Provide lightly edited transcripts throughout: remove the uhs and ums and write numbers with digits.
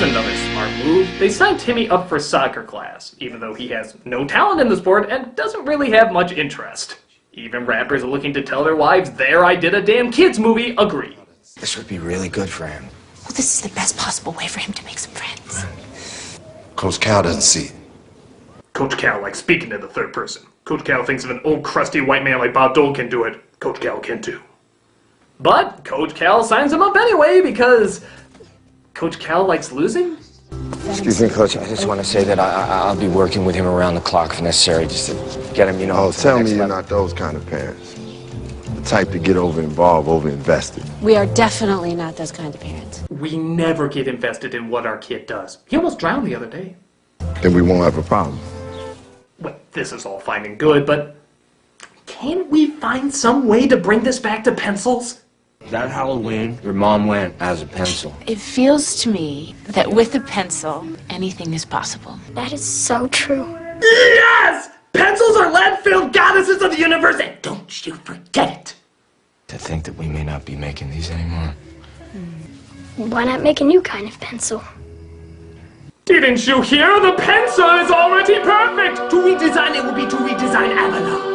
Here's another smart move. They signed Timmy up for soccer class, even though he has no talent in the sport and doesn't really have much interest. Even rappers looking to tell their wives their I Did a Damn Kids movie agree. This would be really good for him. Well, this is the best possible way for him to make some friends. Coach Cal doesn't see it. Coach Cal likes speaking in the third person. Coach Cal thinks if an old crusty white man like Bob Dole can do it, Coach Cal can too. But Coach Cal signs him up anyway because Coach Cal likes losing? Excuse me, Coach. I just want to say that I'll be working with him around the clock if necessary, just to get him, you know. Oh, tell me you're not those kind of parents. The type to get over-involved, over-invested. We are definitely not those kind of parents. We never get invested in what our kid does. He almost drowned the other day. Then we won't have a problem. Well, this is all fine and good, but can't we find some way to bring this back to pencils? That Halloween, your mom went as a pencil. It feels to me that with a pencil, anything is possible. That is so true. Yes! Pencils are lead-filled goddesses of the universe, and don't you forget it! To think that we may not be making these anymore. Why not make a new kind of pencil? Didn't you hear? The pencil is already perfect! To redesign it will be to redesign Avalon.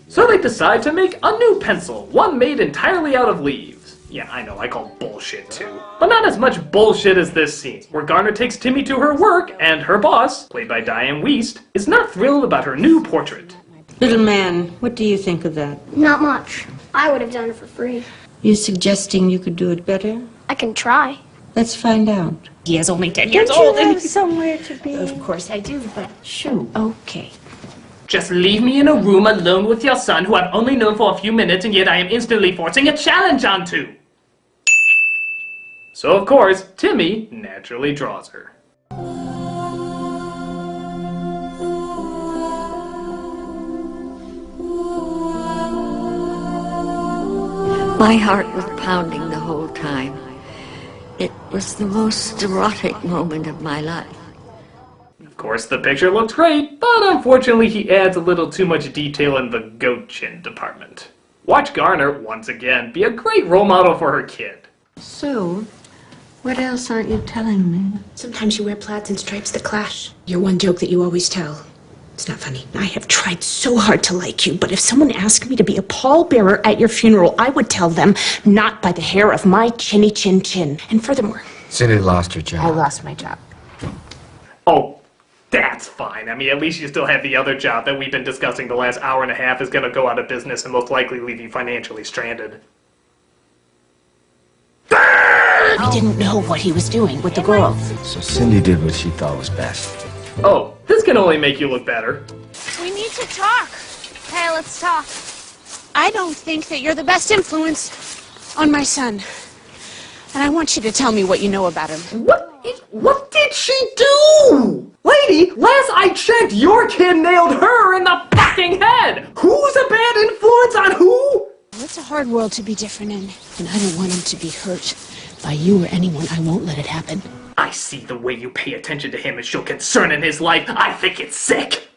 So they decide to make a new pencil, one made entirely out of leaves. Yeah, I know, I call bullshit too. But not as much bullshit as this scene, where Garner takes Timmy to her work, and her boss, played by Diane Wiest, is not thrilled about her new portrait. Little man, what do you think of that? Not much. I would have done it for free. You suggesting you could do it better? I can try. Let's find out. He is only 10 Don't years you old and have somewhere to be? Of course I do, but Shoo. okay. Just leave me in a room alone with your son, who I've only known for a few minutes, and yet I am instantly forcing a challenge onto. So of course, Timmy naturally draws her. My heart was pounding the whole time. It was the most erotic moment of my life. Of course, the picture looks great, but unfortunately he adds a little too much detail in the goat chin department. Watch Garner, once again, be a great role model for her kid. So, what else aren't you telling me? Sometimes you wear plaids and stripes that clash. Your one joke that you always tell. It's not funny. I have tried so hard to like you, but if someone asked me to be a pallbearer at your funeral, I would tell them, not by the hair of my chinny chin chin. And furthermore, Cindy lost her job. I lost my job. Oh, that's fine. I mean, at least you still have the other job that we've been discussing the last hour and a half is going to go out of business and most likely leave you financially stranded. He didn't know what he was doing with the girl. So Cindy did what she thought was best. Oh, this can only make you look better. We need to talk. Hey, let's talk. I don't think that you're the best influence on my son. And I want you to tell me what you know about him. What did she do? Lady, last I checked, your kid nailed her in the fucking head. Who's a bad influence on who? Well, it's a hard world to be different in, and I don't want him to be hurt by you or anyone. I won't let it happen. I see the way you pay attention to him and show concern in his life. I think it's sick.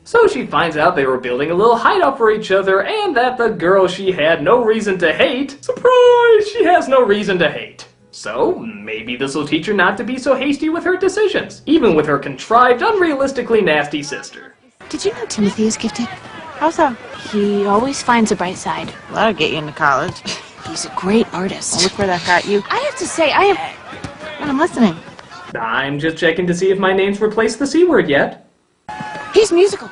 So she finds out they were building a little hideout for each other and that the girl she had no reason to hate, surprise, she has no reason to hate. So maybe this will teach her not to be so hasty with her decisions, even with her contrived, unrealistically nasty sister. Did you know Timothy is gifted? How so? He always finds a bright side. Well, that'll get you into college. He's a great artist. Look where that got you. I have to say, I am... I'm listening. I'm just checking to see if my name's replaced the C word yet. He's musical.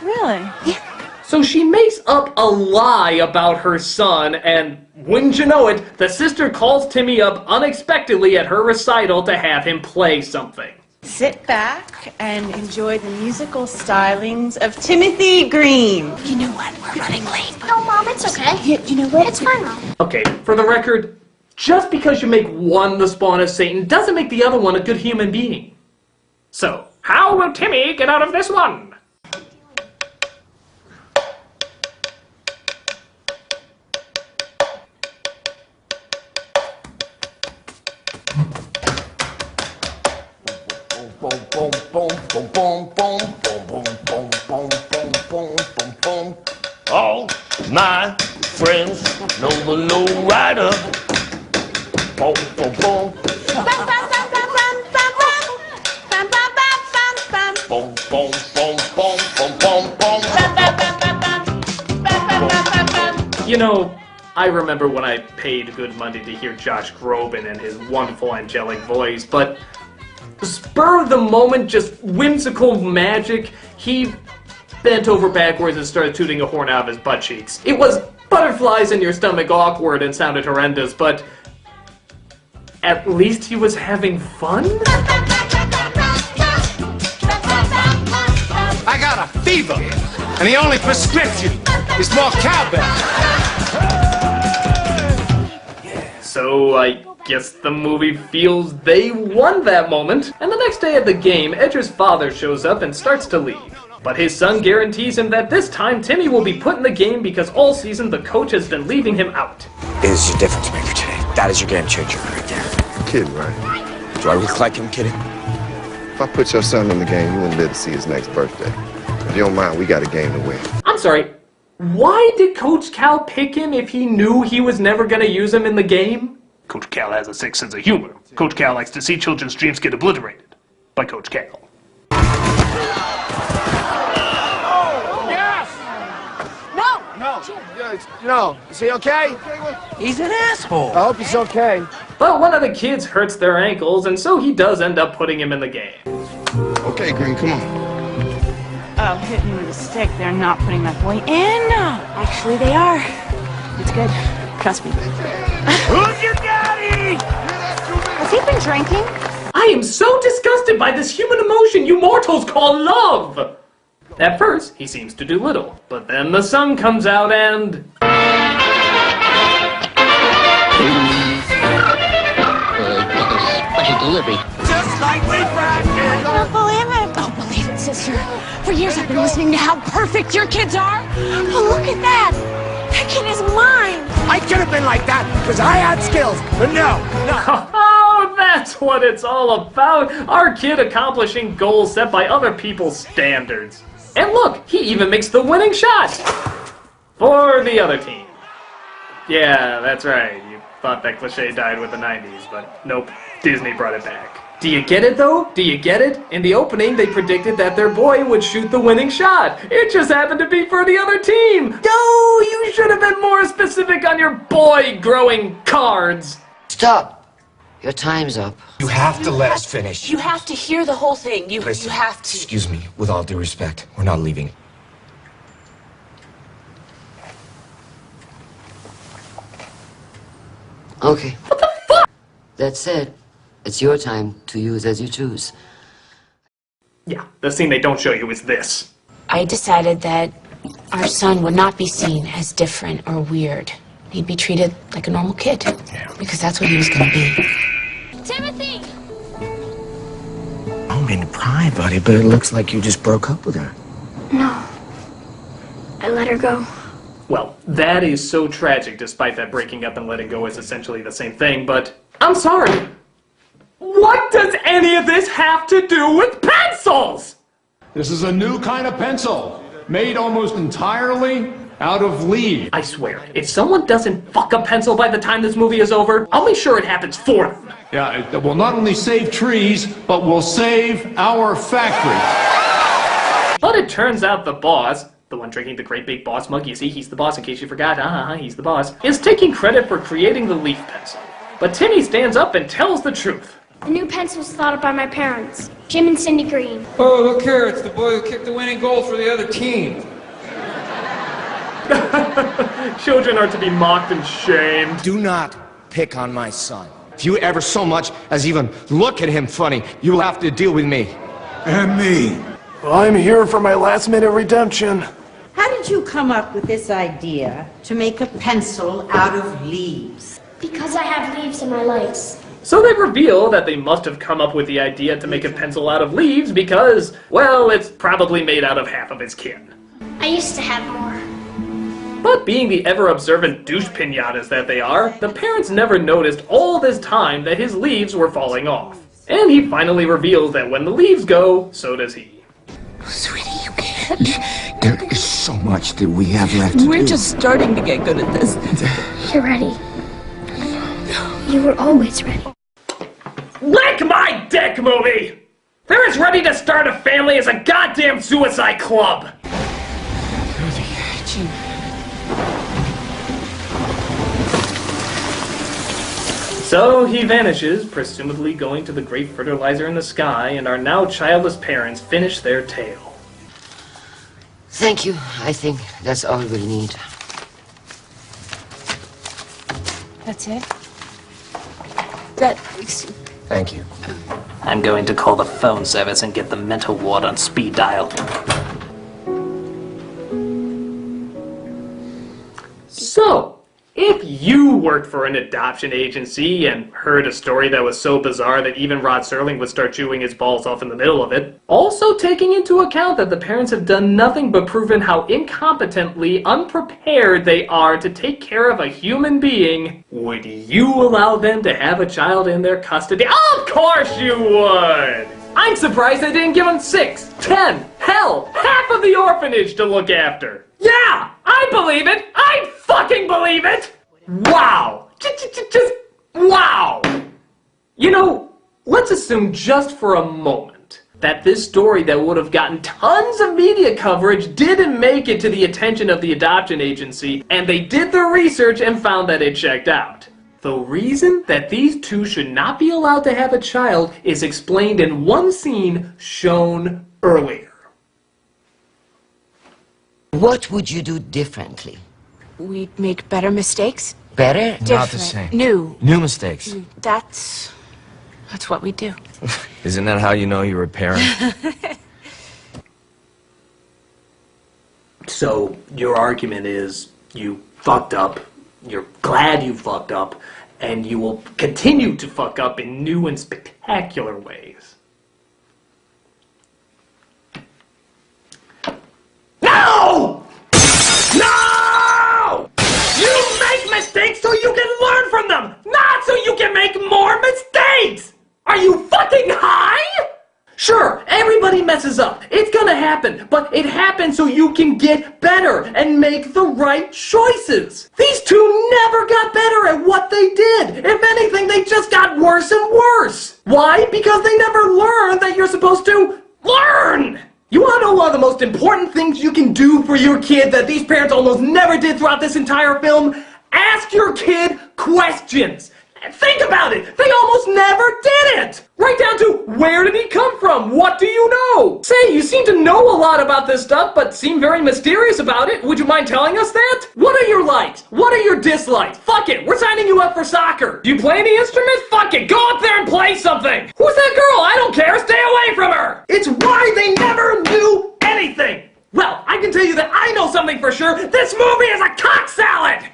Really? Yeah. So she makes up a lie about her son, and wouldn't you know it, the sister calls Timmy up unexpectedly at her recital to have him play something. Sit back and enjoy the musical stylings of Timothy Green. You know what? We're running late. No, Mom, it's okay. You know what? It's fine, Mom. Okay, for the record, just because you make one the spawn of Satan doesn't make the other one a good human being. So, how will Timmy get out of this one? All my friends know the low rider. Boom, boom, boom. Boom, boom, boom, boom, boom, boom, boom. You know, I remember when I paid good money to hear Josh Groban and his wonderful angelic voice, but spur of the moment, just whimsical magic, he bent over backwards and started tooting a horn out of his butt cheeks. It was butterflies in your stomach awkward and sounded horrendous, but at least he was having fun? I got a fever, and the only prescription is more cowbell. So I guess the movie feels they won that moment. And the next day at the game, Edger's father shows up and starts to leave. But his son guarantees him that this time Timmy will be put in the game because all season the coach has been leaving him out. Is your difference maker today. That is your game changer right there. You're kidding, right? Do I look like I'm kidding? If I put your son in the game, you wouldn't live to see his next birthday. If you don't mind, we got a game to win. I'm sorry, why did Coach Cal pick him if he knew he was never going to use him in the game? Coach Cal has a sick sense of humor. Coach Cal likes to see children's dreams get obliterated by Coach Cal. No. Is he okay? He's an asshole. I hope he's okay. But one of the kids hurts their ankles, and so he does end up putting him in the game. Okay, Green, come on. Oh, hit me with a stick. They're not putting my boy in. Actually, they are. It's good. Trust me. Who's your daddy? Has he been drinking? I am so disgusted by this human emotion you mortals call love! At first, he seems to do little, but then the sun comes out and... Special delivery. Just like we practiced. I don't believe it. Don't believe it, sister. For years I've been listening to how perfect your kids are. Oh, look at that. That kid is mine. I could have been like that because I had skills, but no. Oh, that's what it's all about! Our kid accomplishing goals set by other people's standards. And look, he even makes the winning shot! For the other team. Yeah, that's right. You thought that cliche died with the 90s, but nope, Disney brought it back. Do you get it though? Do you get it? In the opening, they predicted that their boy would shoot the winning shot. It just happened to be for the other team! No, you should have been more specific on your boy growing cards! Stop. Your time's up. You have to let us finish. You have to hear the whole thing. You have to. Excuse me, with all due respect, we're not leaving. Okay. What the fuck? That's it. It's your time to use as you choose. Yeah, the scene they don't show you is this. I decided that our son would not be seen as different or weird. He'd be treated like a normal kid. Yeah. Because that's what he was going to be. Timothy! I don't mean to pry, buddy, but it looks like you just broke up with her. No. I let her go. Well, that is so tragic, despite that breaking up and letting go is essentially the same thing, but I'm sorry. What does any of this have to do with pencils? This is a new kind of pencil, made almost entirely out of leaves. I swear, if someone doesn't fuck a pencil by the time this movie is over, I'll make sure it happens for them. Yeah, it will not only save trees, but will save our factory. But it turns out the boss, the one drinking the great big boss mug, you see, he's the boss in case you forgot, he's the boss, is taking credit for creating the leaf pencil. But Timmy stands up and tells the truth. The new pencil was thought of by my parents, Jim and Cindy Green. Oh, look here, it's the boy who kicked the winning goal for the other team. Children are to be mocked and shamed. Do not pick on my son. If you ever so much as even look at him funny, you will have to deal with me. And me. Well, I'm here for my last-minute redemption. How did you come up with this idea to make a pencil out of leaves? Because I have leaves in my legs. So they reveal that they must have come up with the idea to make a pencil out of leaves because, well, it's probably made out of half of his kin. I used to have more. But being the ever-observant douche pinatas that they are, the parents never noticed all this time that his leaves were falling off. And he finally reveals that when the leaves go, so does he. Sweetie, you can't. There is so much that we have left to do. We're just starting to get good at this. You're ready. You were always ready. Lick my dick, movie! They're as ready to start a family as a goddamn suicide club! Jim. So he vanishes, presumably going to the great fertilizer in the sky, and our now childless parents finish their tale. Thank you. I think that's all we'll need. That's it? Thank you. I'm going to call the phone service and get the mental ward on speed dial. So, if you worked for an adoption agency and heard a story that was so bizarre that even Rod Serling would start chewing his balls off in the middle of it, also taking into account that the parents have done nothing but proven how incompetently unprepared they are to take care of a human being, would you allow them to have a child in their custody? Of course you would! I'm surprised they didn't give them 6, 10, hell, half of the orphanage to look after. Yeah, I believe it. I fucking believe it. Wow. Just wow. You know, let's assume just for a moment that this story that would have gotten tons of media coverage didn't make it to the attention of the adoption agency, and they did the research and found that it checked out. The reason that these two should not be allowed to have a child is explained in one scene shown earlier. What would you do differently? We'd make better mistakes. Better? Not the same. New. New mistakes. That's what we do. Isn't that how you know you're a parent? So, your argument is you fucked up, you're glad you fucked up, and you will continue to fuck up in new and spectacular ways. No! No! You make mistakes so you can learn from them, not so you can make more mistakes! Are you fucking high? Sure, everybody messes up. It's gonna happen, but it happens so you can get better and make the right choices. These two never got better at what they did. If anything, they just got worse and worse. Why? Because they never learned that you're supposed to learn. You want to know one of the most important things you can do for your kid that these parents almost never did throughout this entire film? Ask your kid questions. Think about it! They almost never did it! Right down to, where did he come from? What do you know? Say, you seem to know a lot about this stuff, but seem very mysterious about it. Would you mind telling us that? What are your likes? What are your dislikes? Fuck it, we're signing you up for soccer. Do you play any instruments? Fuck it, go up there and play something! Who's that girl? I don't care, stay away from her! It's why they never knew anything! Well, I can tell you that I know something for sure. This movie is a cock salad!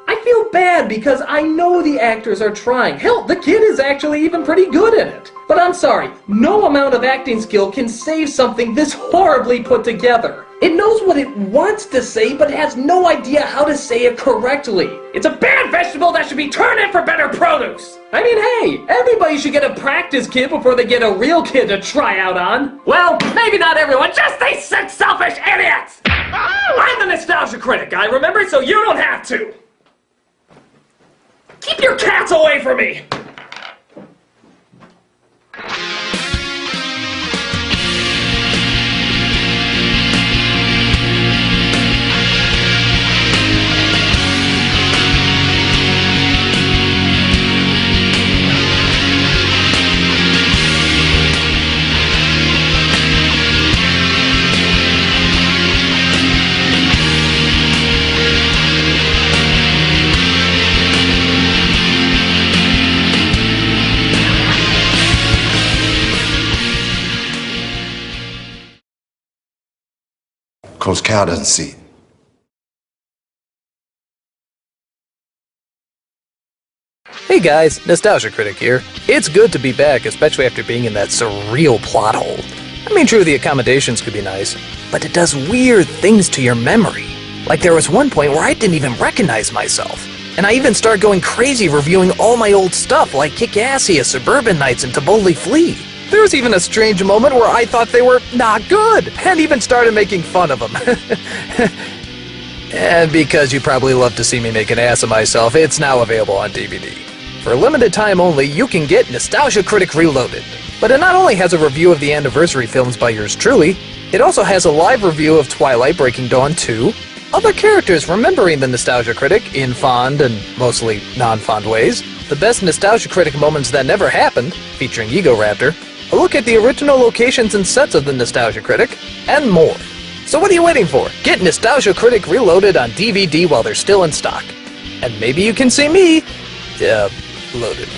I feel bad because I know the actors are trying. Hell, the kid is actually even pretty good in it. But I'm sorry, no amount of acting skill can save something this horribly put together. It knows what it wants to say, but has no idea how to say it correctly. It's a bad vegetable that should be turned in for better produce. I mean, hey, everybody should get a practice kid before they get a real kid to try out on. Well, maybe not everyone, just these sick, selfish idiots! I'm the nostalgia critic, guy, remember? So you don't have to. Keep your cats away from me! Coach Cal doesn't see it. Hey guys, Nostalgia Critic here. It's good to be back, especially after being in that surreal plot hole. I mean, true, the accommodations could be nice, but it does weird things to your memory. Like there was one point where I didn't even recognize myself. And I even started going crazy reviewing all my old stuff like Kick-Assia, Suburban Nights, and Taboli Flea. There was even a strange moment where I thought they were not good, and even started making fun of them. And because you probably love to see me make an ass of myself, it's now available on DVD. For a limited time only, you can get Nostalgia Critic Reloaded. But it not only has a review of the anniversary films by yours truly, it also has a live review of Twilight Breaking Dawn 2, other characters remembering the Nostalgia Critic in fond and mostly non-fond ways, the best Nostalgia Critic moments that never happened, featuring Ego Raptor, a look at the original locations and sets of the Nostalgia Critic, and more. So what are you waiting for? Get Nostalgia Critic Reloaded on DVD while they're still in stock. And maybe you can see me, loaded.